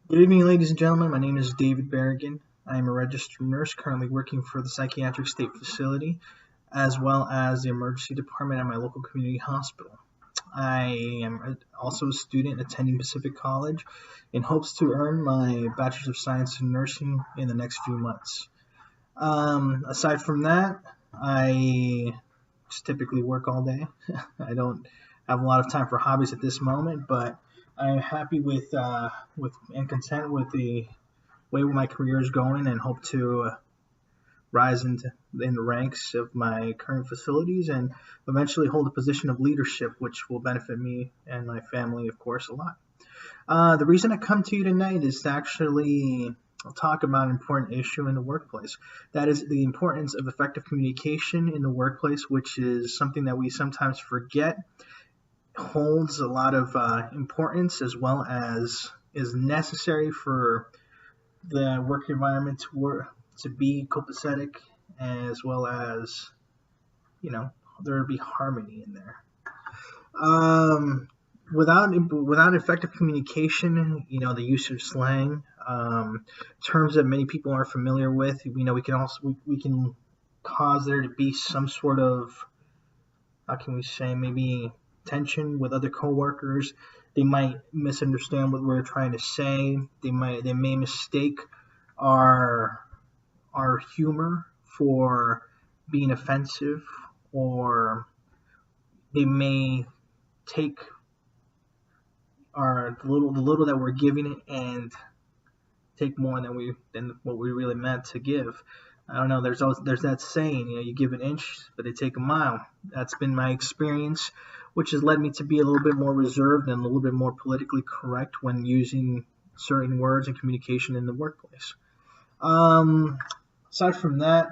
Good evening, ladies and gentlemen. My name is David Berrigan. I am a registered nurse currently working for the Psychiatric State Facility as well as the emergency department at my local community hospital. I am also a student attending Pacific College in hopes to earn my Bachelor's of Science in Nursing in the next few months. Aside from that, I just typically work all day. I don't have a lot of time for hobbies at this moment, but I'm happy with and content with the way my career is going, and hope to rise in the ranks of my current facilities and eventually hold a position of leadership, which will benefit me and my family, of course, a lot. The reason I come to you tonight is to actually talk about an important issue in the workplace. That is the importance of effective communication in the workplace, which is something that we sometimes forget holds a lot of importance, as well as is necessary for the work environment to be copacetic, as well as there to be harmony in there. Without effective communication, the use of slang, terms that many people are familiar with, we can also we can cause there to be some sort of, how can we say, maybe tension with other coworkers. They might misunderstand what we're trying to say. They may mistake our humor for being offensive, or they may take the little that we're giving it and take more than what we really meant to give. I don't know. There's that saying, you give an inch, but they take a mile. That's been my experience, which has led me to be a little bit more reserved and a little bit more politically correct when using certain words and communication in the workplace. Um, Aside from that,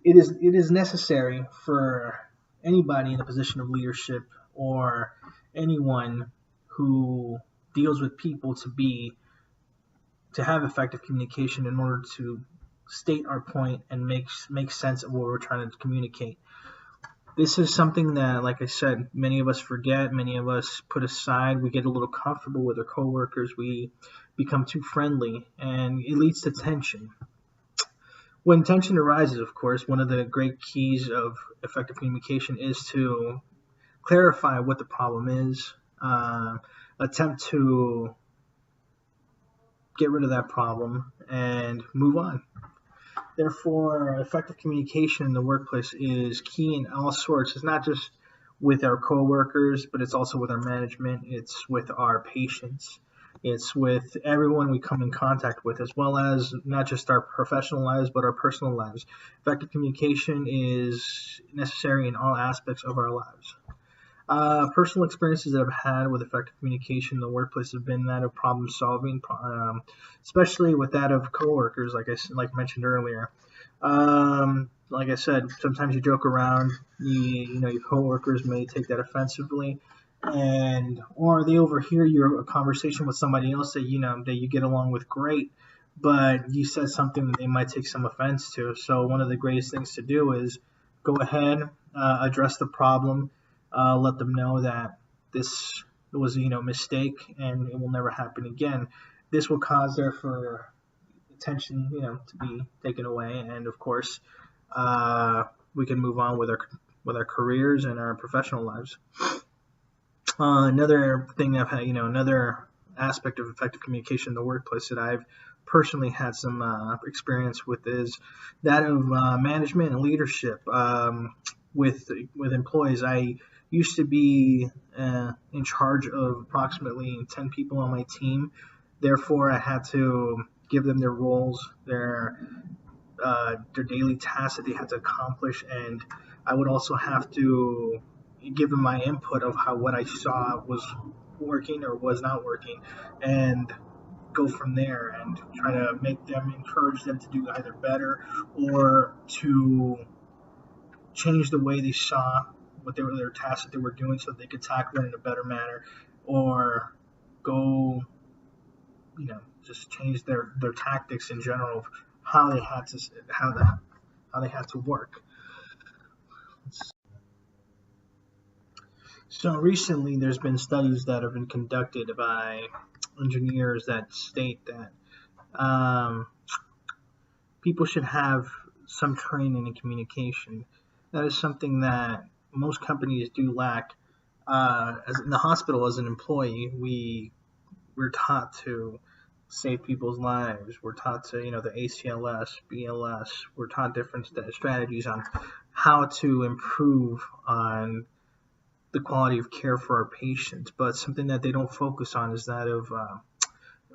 it is necessary for anybody in a position of leadership, or anyone who deals with people, to have effective communication in order to state our point and make sense of what we're trying to communicate. This is something that, like I said, many of us forget, many of us put aside. We get a little comfortable with our coworkers, we become too friendly, and it leads to tension. When tension arises, of course, one of the great keys of effective communication is to clarify what the problem is, attempt to get rid of that problem, and move on. Therefore, effective communication in the workplace is key in all sorts. It's not just with our coworkers, but it's also with our management. It's with our patients. It's with everyone we come in contact with, as well as not just our professional lives, but our personal lives. Effective communication is necessary in all aspects of our lives. Personal experiences that I've had with effective communication in the workplace have been that of problem solving, especially with that of coworkers, like mentioned earlier. Like I said, sometimes you joke around. Your coworkers may take that offensively, or they overhear your conversation with somebody else that you get along with great, but you said something that they might take some offense to. So one of the greatest things to do is go ahead, address the problem, let them know that this was a mistake, and it will never happen again. This will cause there for attention to be taken away, and of course, we can move on with our careers and our professional lives. Another thing I've had, another aspect of effective communication in the workplace that I've personally had some experience with is that of management and leadership. With employees, I used to be in charge of approximately 10 people on my team. Therefore, I had to give them their roles, their daily tasks that they had to accomplish, and I would also have to give them my input of how what I saw was working or was not working, and go from there and try to encourage them to do either better, or to change the way they saw their tasks that they were doing, so that they could tackle it in a better manner, or go, just change their tactics in general of how they had to how they had to work. So recently, there's been studies that have been conducted by engineers that state that people should have some training in communication. That is something that most companies do lack. As in the hospital, as an employee, we're taught to save people's lives. We're taught to, the ACLS, BLS. We're taught different strategies on how to improve on the quality of care for our patients. But something that they don't focus on is that of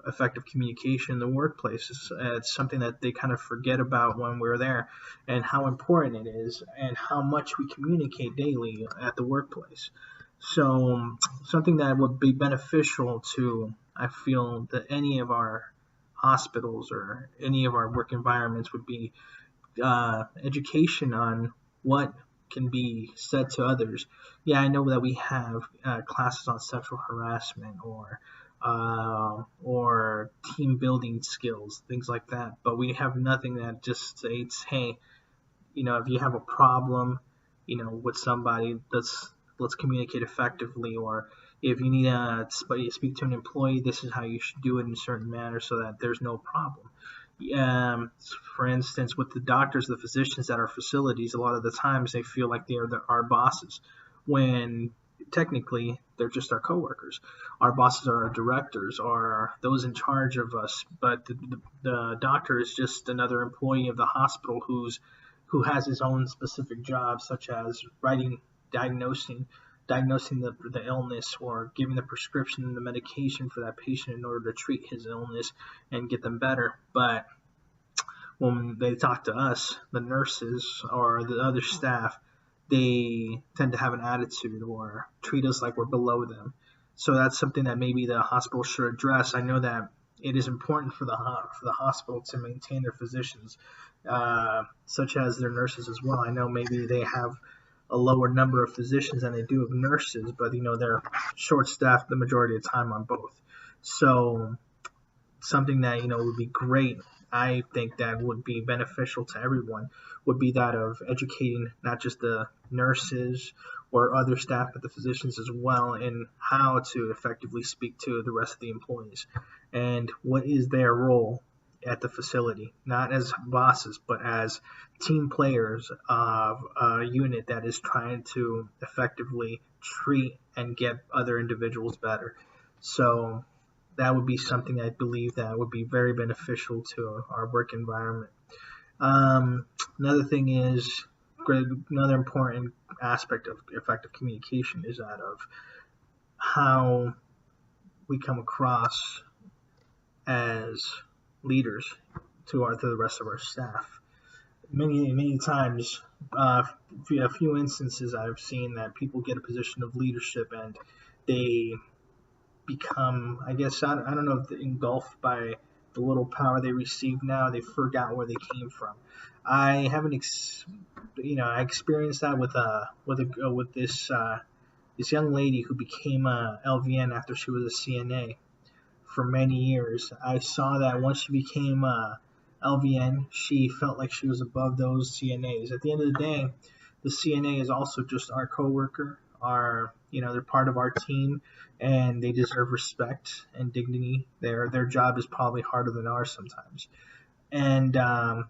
effective communication in the workplace. It's something that they kind of forget about when we're there, and how important it is, and how much we communicate daily at the workplace. So something that would be beneficial to, I feel, that any of our hospitals or any of our work environments would be education on what can be said to others. Yeah, I know that we have classes on sexual harassment or team building skills, things like that. But we have nothing that just states, hey, if you have a problem, with somebody, let's communicate effectively. Or if you need to speak to an employee, this is how you should do it in a certain manner so that there's no problem. Um, for instance, with the doctors, the physicians at our facilities, a lot of the times they feel like they are our bosses, when technically they're just our coworkers. Our bosses are our directors, or those in charge of us. But the doctor is just another employee of the hospital who has his own specific job, such as diagnosing the illness, or giving the prescription and the medication for that patient in order to treat his illness and get them better. But when they talk to us, the nurses or the other staff, they tend to have an attitude or treat us like we're below them. So that's something that maybe the hospital should address. I know that it is important for the hospital to maintain their physicians, such as their nurses as well. I know maybe they have a lower number of physicians than they do of nurses, but they're short staffed the majority of the time on both. So something that would be great, I think that would be beneficial to everyone, would be that of educating not just the nurses or other staff, but the physicians as well, in how to effectively speak to the rest of the employees and what is their role at the facility, not as bosses, but as team players of a unit that is trying to effectively treat and get other individuals better. So that would be something I believe that would be very beneficial to our work environment. Another thing is, another important aspect of effective communication is that of how we come across as leaders to the rest of our staff. Many times, a few instances I've seen that people get a position of leadership and they become, I guess, I don't know, if engulfed by the little power they receive now. They forgot where they came from. I haven't, I experienced that with this young lady who became a LVN after she was a CNA for many years. I saw that once she became a LVN, she felt like she was above those CNAs. At the end of the day, the CNA is also just our coworker. They're part of our team, and they deserve respect and dignity. Their job is probably harder than ours sometimes. And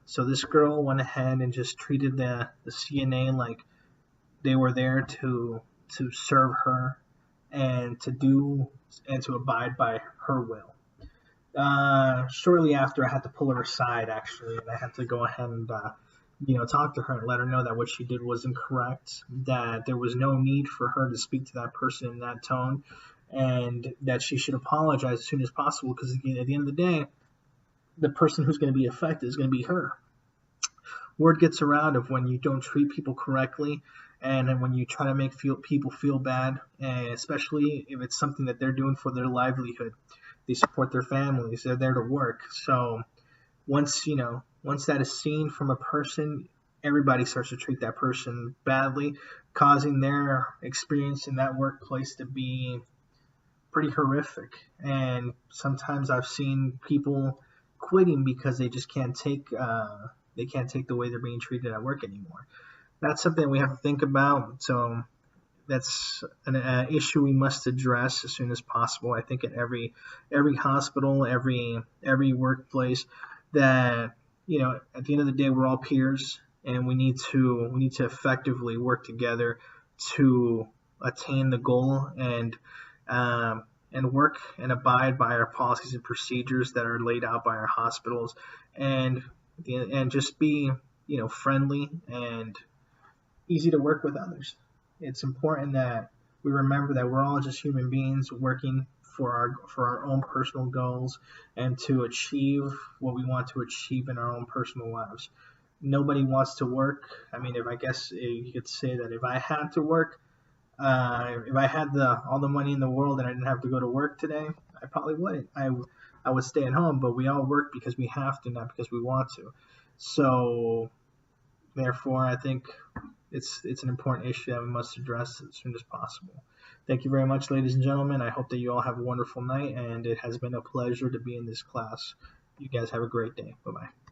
so this girl went ahead and just treated the CNA like they were there to serve her and to abide by her will. Shortly after, I had to pull her aside, actually, and I had to go ahead and talk to her and let her know that what she did was incorrect, that there was no need for her to speak to that person in that tone, and that she should apologize as soon as possible, because at the end of the day, the person who's going to be affected is going to be her. Word gets around of when you don't treat people correctly, and when you try to make people feel bad, and especially if it's something that they're doing for their livelihood. They support their families. They're there to work. So once that is seen from a person, everybody starts to treat that person badly, causing their experience in that workplace to be pretty horrific. And sometimes I've seen people quitting because they just can't take the way they're being treated at work anymore. That's something we have to think about. So that's an issue we must address as soon as possible. I think at every hospital, every workplace, that at the end of the day we're all peers, and we need to effectively work together to attain the goal, and work and abide by our policies and procedures that are laid out by our hospitals, and just be friendly and easy to work with others. It's important that we remember that we're all just human beings working for our own personal goals and to achieve what we want to achieve in our own personal lives. Nobody wants to work. I mean, if I guess you could say that if I had to work, if I had all the money in the world and I didn't have to go to work today, I probably wouldn't. I would stay at home, but we all work because we have to, not because we want to. So therefore, I think it's an important issue that we must address as soon as possible. Thank you very much, ladies and gentlemen. I hope that you all have a wonderful night, and it has been a pleasure to be in this class. You guys have a great day. Bye-bye.